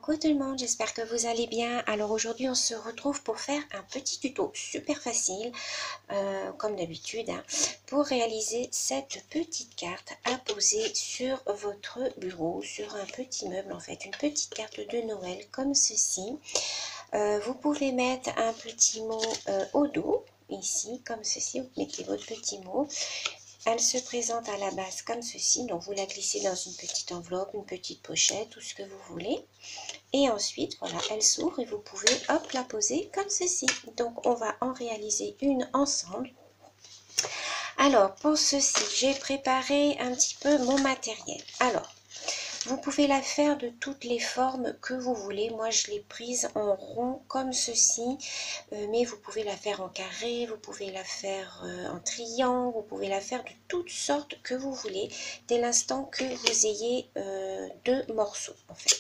Coucou tout le monde, j'espère que vous allez bien. Alors aujourd'hui on se retrouve pour faire un petit tuto super facile, comme d'habitude, pour réaliser cette petite carte à poser sur votre bureau, sur un petit meuble en fait, une petite carte de Noël comme ceci. Vous pouvez mettre un petit mot au dos, ici comme ceci, vous mettez votre petit mot. Elle se présente à la base comme ceci, donc vous la glissez dans une petite enveloppe, une petite pochette, tout ce que vous voulez. Et ensuite, voilà, elle s'ouvre et vous pouvez, hop, la poser comme ceci. Donc, on va en réaliser une ensemble. Alors, pour ceci, j'ai préparé un petit peu mon matériel. Alors, vous pouvez la faire de toutes les formes que vous voulez. Moi, je l'ai prise en rond comme ceci. Mais vous pouvez la faire en carré, vous pouvez la faire en triangle, vous pouvez la faire de toutes sortes que vous voulez. Dès l'instant que vous ayez deux morceaux, en fait.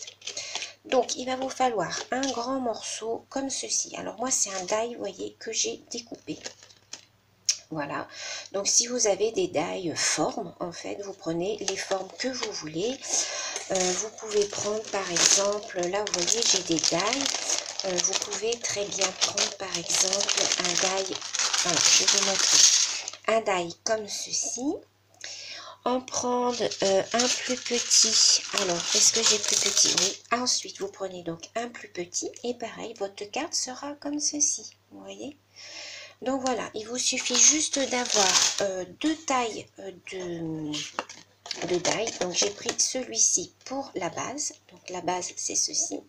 Donc, il va vous falloir un grand morceau comme ceci. Alors, moi, c'est un die, vous voyez, que j'ai découpé. Voilà, donc si vous avez des die formes, en fait, vous prenez les formes que vous voulez. Vous pouvez prendre par exemple, là vous voyez j'ai des die, vous pouvez très bien prendre par exemple un die, voilà, je vais vous montrer, un die comme ceci, en prendre un plus petit. Alors est-ce que j'ai plus petit? Oui. Ensuite vous prenez donc un plus petit et pareil, votre carte sera comme ceci, vous voyez. Donc voilà, il vous suffit juste d'avoir deux tailles de die. Donc j'ai pris celui-ci pour la base. Donc la base c'est ceci.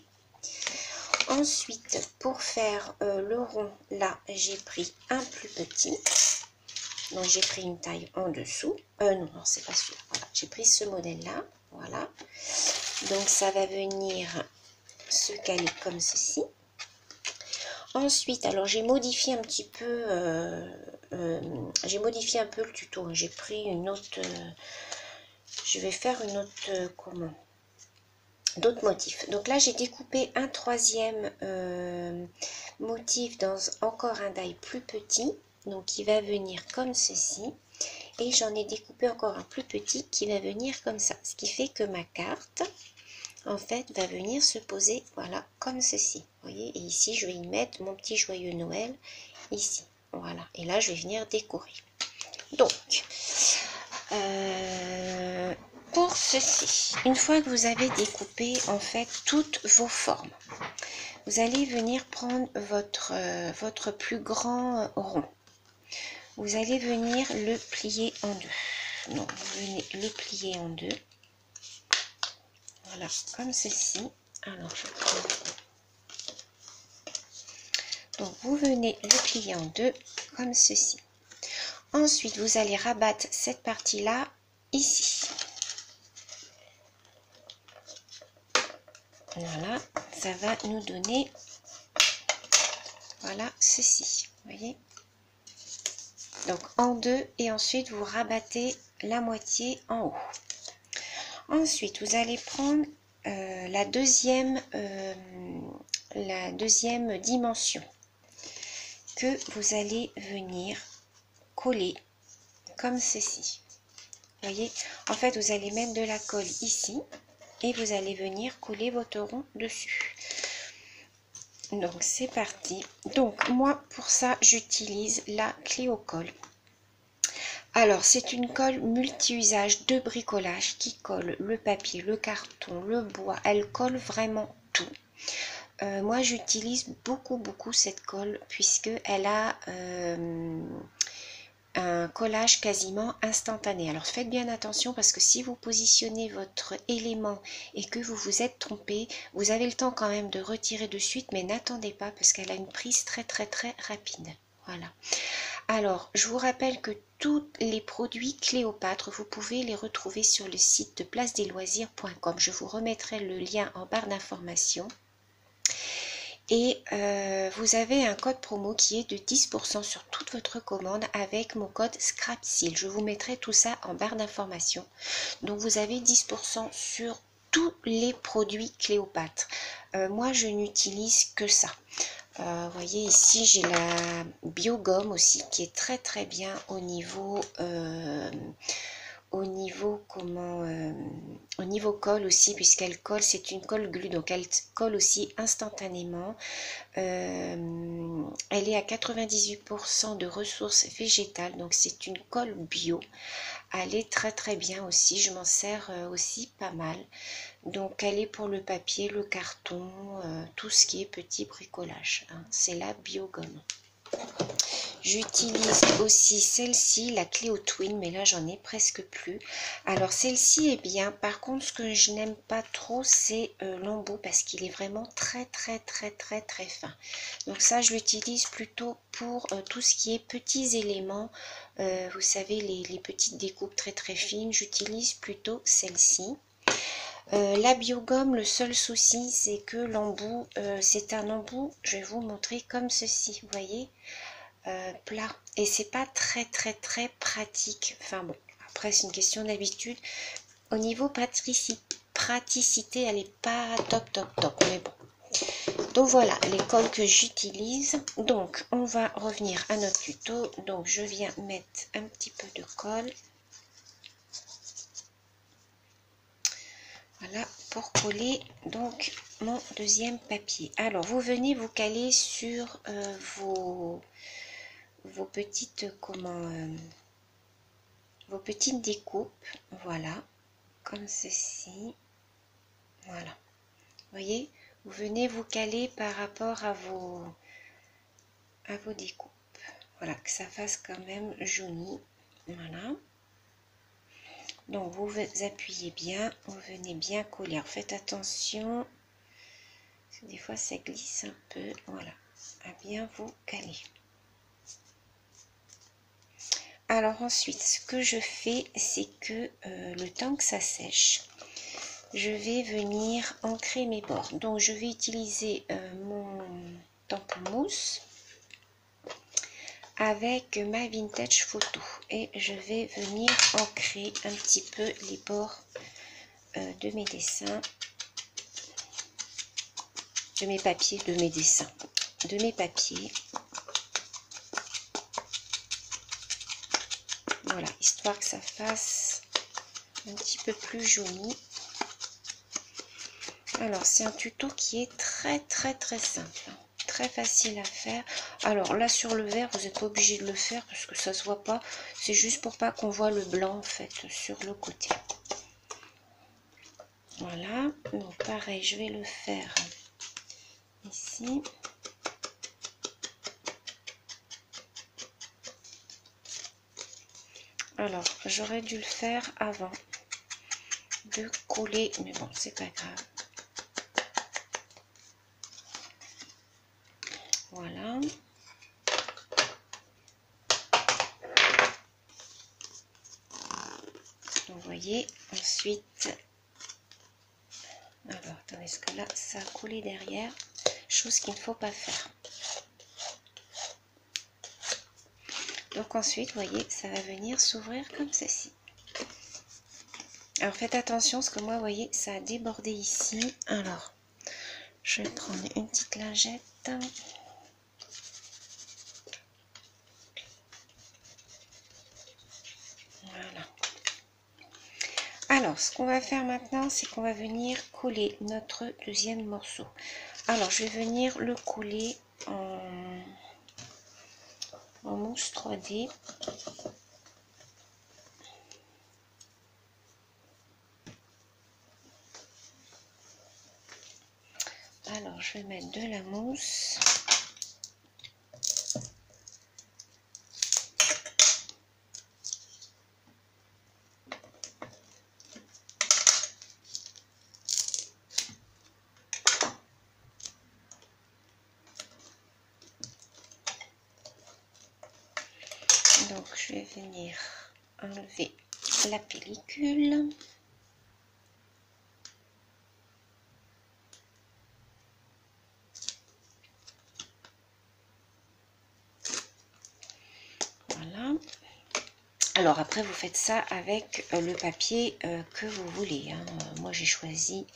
Ensuite pour faire le rond, là j'ai pris un plus petit. Donc j'ai pris une taille en dessous. Non, c'est pas celui-là. Voilà, j'ai pris ce modèle-là. Voilà. Donc ça va venir se caler comme ceci. Ensuite, alors j'ai modifié un petit peu, j'ai modifié un peu le tuto. J'ai pris une autre, je vais faire une autre, comment, d'autres motifs. Donc là, j'ai découpé un troisième motif dans encore un die plus petit. Donc qui va venir comme ceci. Et j'en ai découpé encore un plus petit qui va venir comme ça. Ce qui fait que ma carte, en fait, va venir se poser, voilà, comme ceci. Vous voyez, et ici, je vais y mettre mon petit joyeux Noël, ici. Voilà, et là, je vais venir décorer. Donc, pour ceci, une fois que vous avez découpé, en fait, toutes vos formes, vous allez venir prendre votre plus grand rond. Vous allez venir le plier en deux. Donc, vous venez le plier en deux. Voilà, comme ceci. Alors, je prends. Donc, vous venez le plier en deux, comme ceci. Ensuite, vous allez rabattre cette partie-là, ici. Voilà, ça va nous donner, voilà, ceci. Vous voyez? Donc, en deux, et ensuite, vous rabattez la moitié en haut. Ensuite, vous allez prendre la deuxième dimension que vous allez venir coller comme ceci. Vous voyez, en fait, vous allez mettre de la colle ici et vous allez venir coller votre rond dessus. Donc, c'est parti. Donc, moi, pour ça, j'utilise la Cléocolle. Alors, c'est une colle multi-usage de bricolage qui colle le papier, le carton, le bois. Elle colle vraiment tout. Moi, j'utilise beaucoup cette colle puisque elle a un collage quasiment instantané. Alors, faites bien attention parce que si vous positionnez votre élément et que vous vous êtes trompé, vous avez le temps quand même de retirer de suite, mais n'attendez pas parce qu'elle a une prise très rapide. Voilà. Alors, je vous rappelle que tous les produits Cléopâtre, vous pouvez les retrouver sur le site de placedesloisirs.com. Je vous remettrai le lien en barre d'informations. Et vous avez un code promo qui est de 10% sur toute votre commande avec mon code SCRAPSEAL. Je vous mettrai tout ça en barre d'informations. Donc, vous avez 10% sur tous les produits Cléopâtre. Moi, je n'utilise que ça. Vous voyez ici j'ai la biogomme aussi qui est très bien au au niveau au niveau colle aussi, puisqu'elle colle, c'est une colle glue, donc elle colle aussi instantanément. Elle est à 98% de ressources végétales, donc c'est une colle bio. Elle est très très bien aussi, je m'en sers aussi pas mal. Donc elle est pour le papier, le carton, tout ce qui est petit bricolage, hein. C'est la Biogomme. J'utilise aussi celle-ci, la Cléo Twin, mais là j'en ai presque plus. Alors celle-ci est bien, par contre ce que je n'aime pas trop c'est l'embout, parce qu'il est vraiment très fin. Donc ça je l'utilise plutôt pour tout ce qui est petits éléments, vous savez les petites découpes très fines, j'utilise plutôt celle-ci. La Biogomme, le seul souci c'est que l'embout, c'est un embout, je vais vous montrer comme ceci, vous voyez, plat, et c'est pas très pratique. Enfin bon, après c'est une question d'habitude. Au niveau praticité, elle est pas top, mais bon. Donc voilà les colles que j'utilise. Donc on va revenir à notre tuto. Donc je viens mettre un petit peu de colle, voilà, pour coller donc mon deuxième papier. Alors vous venez vous caler sur vos petites vos petites découpes, voilà, comme ceci, voilà, vous voyez, vous venez vous caler par rapport à vos découpes, voilà, que ça fasse quand même jauni, voilà. Donc vous appuyez bien, vous venez bien coller. Alors faites attention, parce que des fois ça glisse un peu, voilà, à bien vous caler. Alors ensuite, ce que je fais, c'est que le temps que ça sèche, je vais venir ancrer mes bords. Donc je vais utiliser mon tampon mousse avec ma vintage photo et je vais venir ancrer un petit peu les bords de mes dessins, de mes papiers, de mes dessins, de mes papiers. Voilà, histoire que ça fasse un petit peu plus jauni. Alors c'est un tuto qui est très simple, très facile à faire. Alors là sur le verre vous n'êtes pas obligé de le faire parce que ça se voit pas, c'est juste pour pas qu'on voit le blanc en fait sur le côté. Voilà, donc pareil je vais le faire ici. Alors j'aurais dû le faire avant de coller, mais bon c'est pas grave. Voilà. Vous voyez, ensuite, alors attendez, parce que là ça a collé derrière, chose qu'il ne faut pas faire. Donc ensuite, vous voyez, ça va venir s'ouvrir comme ceci. Alors faites attention, parce que moi, vous voyez, ça a débordé ici. Alors, je vais prendre une petite lingette. Voilà. Alors, ce qu'on va faire maintenant, c'est qu'on va venir coller notre deuxième morceau. Alors, je vais venir le coller en mousse 3D. Alors, je vais mettre de la mousse. Donc, je vais venir enlever la pellicule. Voilà. Alors après, vous faites ça avec le papier que vous voulez, hein. Moi, j'ai choisi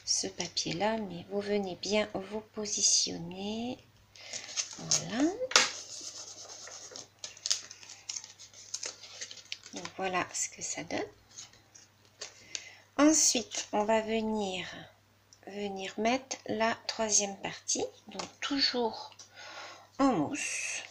ce papier-là, mais vous venez bien vous positionner. Voilà. Donc voilà ce que ça donne. Ensuite, on va venir mettre la troisième partie, donc toujours en mousse.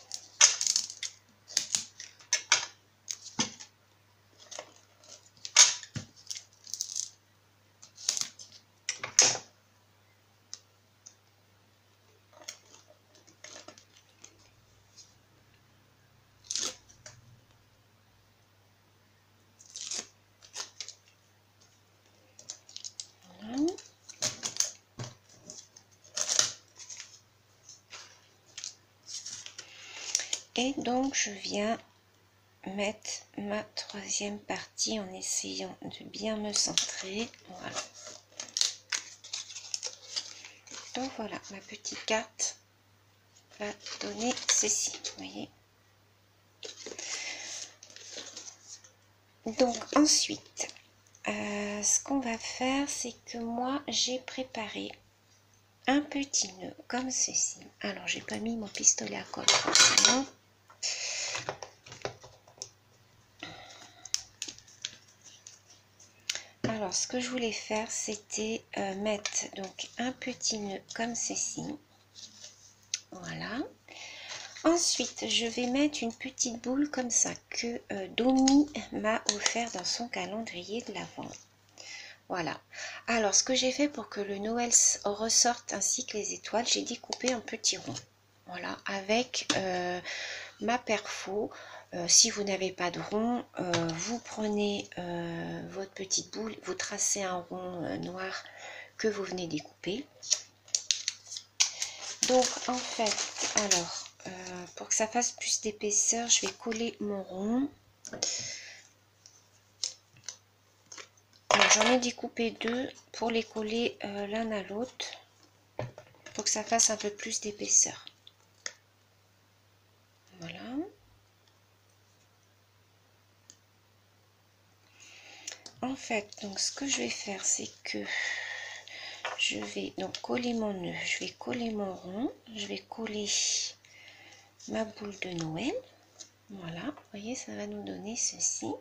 Et donc je viens mettre ma troisième partie en essayant de bien me centrer. Voilà. Donc voilà, ma petite carte va donner ceci, vous voyez. Donc ensuite, ce qu'on va faire, c'est que moi j'ai préparé un petit nœud comme ceci. Alors j'ai pas mis mon pistolet à colle forcément. Alors ce que je voulais faire, c'était mettre donc un petit nœud comme ceci. Voilà. Ensuite, je vais mettre une petite boule comme ça que Domi m'a offert dans son calendrier de l'Avent. Voilà. Alors, ce que j'ai fait pour que le Noël ressorte ainsi que les étoiles, j'ai découpé un petit rond. Voilà, avec ma perfo. Si vous n'avez pas de rond, vous prenez votre petite boule, vous tracez un rond noir que vous venez découper. Donc, en fait, alors, pour que ça fasse plus d'épaisseur, je vais coller mon rond. J'en ai découpé deux pour les coller l'un à l'autre pour que ça fasse un peu plus d'épaisseur. Voilà. En fait, donc ce que je vais faire, c'est que je vais donc coller mon nœud, je vais coller mon rond, je vais coller ma boule de Noël. Voilà, vous voyez, ça va nous donner ceci.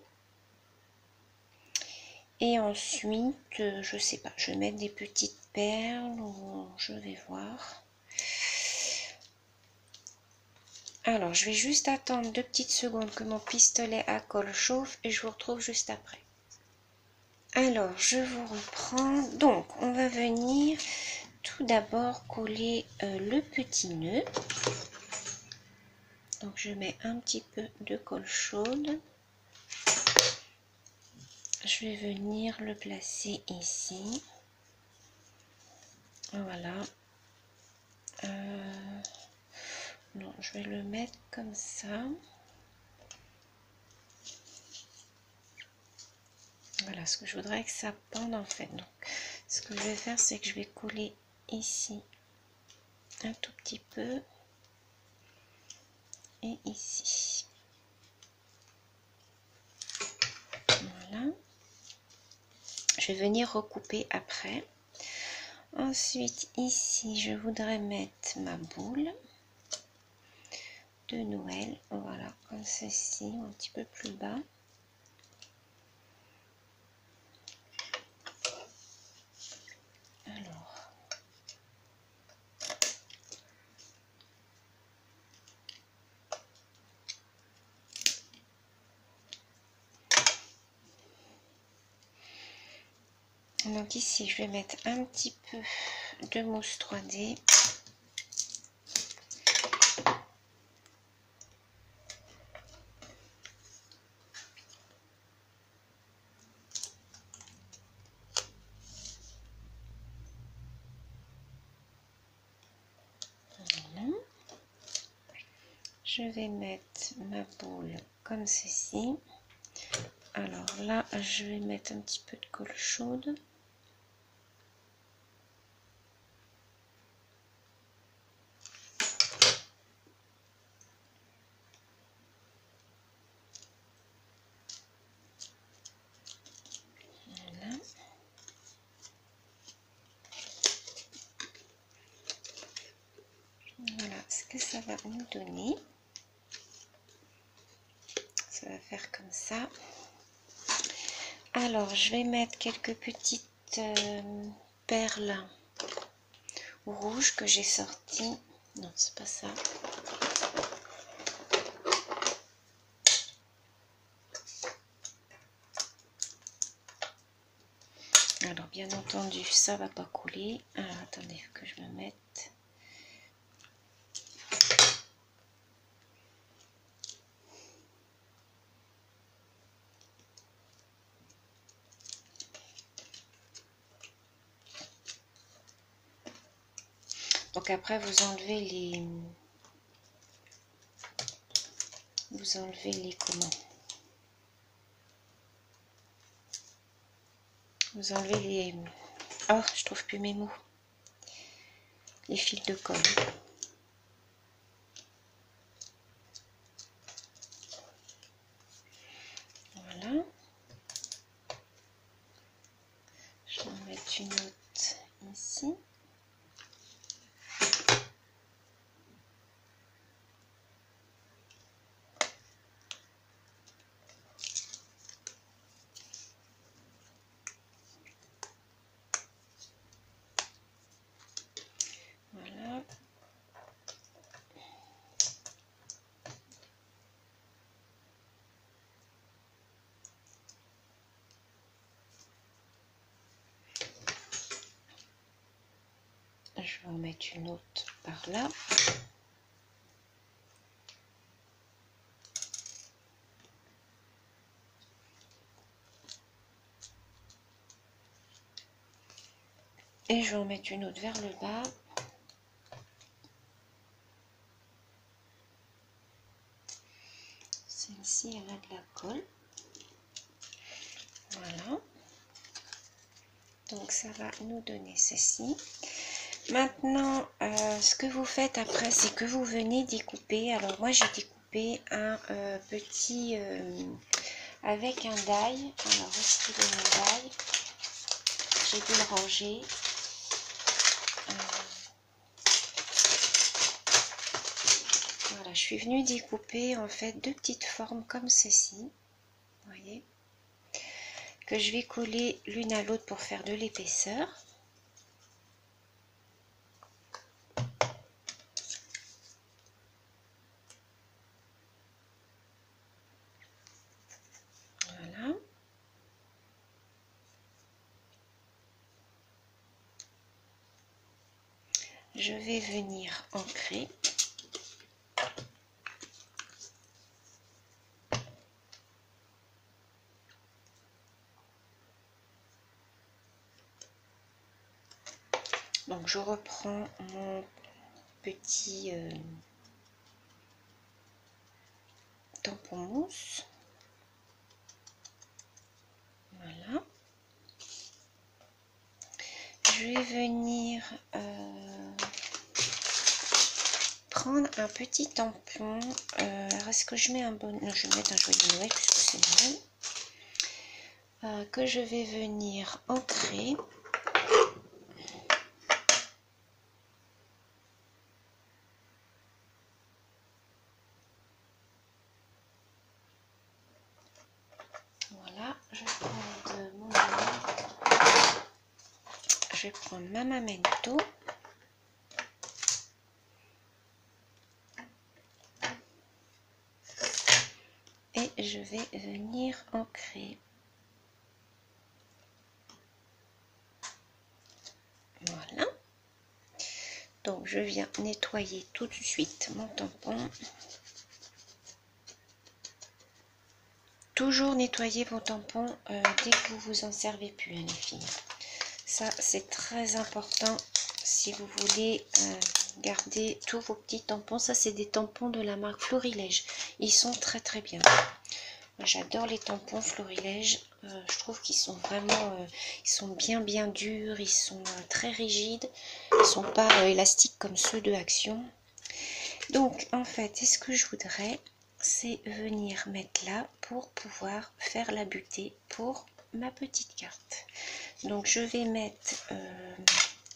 Et ensuite, je sais pas, je vais mettre des petites perles ou je vais voir. Alors, je vais juste attendre 2 petites secondes que mon pistolet à colle chauffe et je vous retrouve juste après. Alors, je vous reprends. Donc, on va venir tout d'abord coller le petit nœud. Donc, je mets un petit peu de colle chaude. Je vais venir le placer ici. Voilà. Non, je vais le mettre comme ça. Voilà, ce que je voudrais que ça pende en fait. Donc, ce que je vais faire, c'est que je vais coller ici un tout petit peu et ici. Voilà. Je vais venir recouper après. Ensuite, ici, je voudrais mettre ma boule de Noël. Voilà, comme ceci, un petit peu plus bas. Alors, donc ici, je vais mettre un petit peu de mousse 3D. Je vais mettre ma boule comme ceci. Alors là, je vais mettre un petit peu de colle chaude. Voilà. Voilà ce que ça va nous donner. Ça va faire comme ça. Alors, je vais mettre quelques petites perles rouges que j'ai sorties. Non, c'est pas ça. Alors, bien entendu, ça va pas couler. Alors, attendez que je me mette. Donc après, vous enlevez les comment? Vous enlevez les... Oh, je trouve plus mes mots. Les fils de colle. Voilà. Je vais en mettre une autre ici. Voilà. Je vais en mettre une autre par là. Et je vais en mettre une autre vers le bas. Celle-ci, elle a de la colle. Voilà. Donc ça va nous donner ceci. Maintenant, ce que vous faites après, c'est que vous venez découper. Alors moi, j'ai découpé un petit... avec un die. Alors, où est-ce qu'il est mon die? J'ai dû le ranger. Voilà, je suis venue découper en fait deux petites formes comme ceci. Vous voyez, que je vais coller l'une à l'autre pour faire de l'épaisseur. Voilà. Je vais venir ancrer. Donc je reprends mon petit tampon mousse. Voilà. Je vais venir prendre un petit tampon. Est-ce que je mets un bon... Non, je vais mettre un joyeux Noël puisque c'est Noël. Que je vais venir ancrer. Voilà, je prends de mon Noël. Je vais prendre ma Memento. Et je vais venir ancrer. Voilà. Donc je viens nettoyer tout de suite mon tampon. Toujours nettoyer vos tampons dès que vous vous en servez plus, hein, les filles. Ça c'est très important si vous voulez garder tous vos petits tampons. Ça c'est des tampons de la marque Florilège. Ils sont très très bien. J'adore les tampons Florilège. Je trouve qu'ils sont vraiment, ils sont bien durs, ils sont très rigides, ils sont pas élastiques comme ceux de Action. Donc en fait, ce que je voudrais, c'est venir mettre là pour pouvoir faire la butée pour ma petite carte. Donc je vais mettre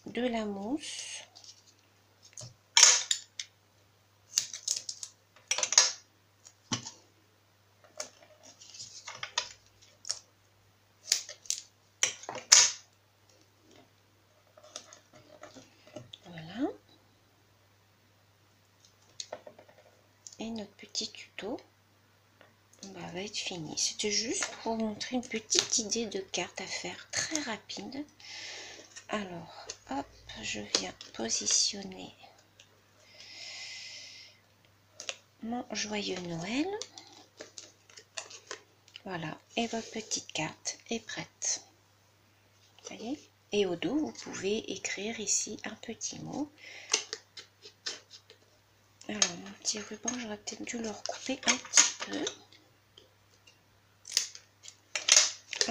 de la mousse. petit tuto va être fini. C'était juste pour vous montrer une petite idée de carte à faire très rapide. Alors, hop, je viens positionner mon joyeux Noël. Voilà, et votre petite carte est prête. Vous voyez? Et au dos, vous pouvez écrire ici un petit mot. Alors, mon petit ruban, j'aurais peut-être dû le recouper un petit peu.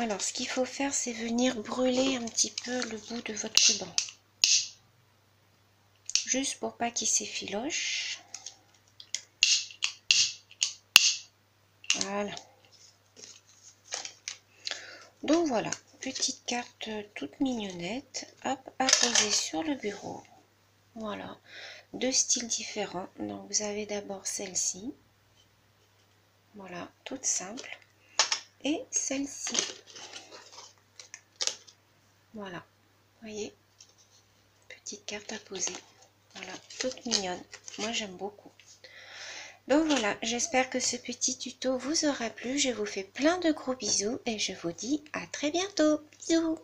Alors, ce qu'il faut faire, c'est venir brûler un petit peu le bout de votre ruban. Juste pour pas qu'il s'effiloche. Voilà. Donc voilà, petite carte toute mignonnette, hop, à poser sur le bureau. Voilà, deux styles différents. Donc vous avez d'abord celle-ci, voilà, toute simple, et celle-ci. Voilà, vous voyez, petite carte à poser. Voilà, toute mignonne. Moi j'aime beaucoup. Donc voilà, j'espère que ce petit tuto vous aura plu. Je vous fais plein de gros bisous et je vous dis à très bientôt. Bisous!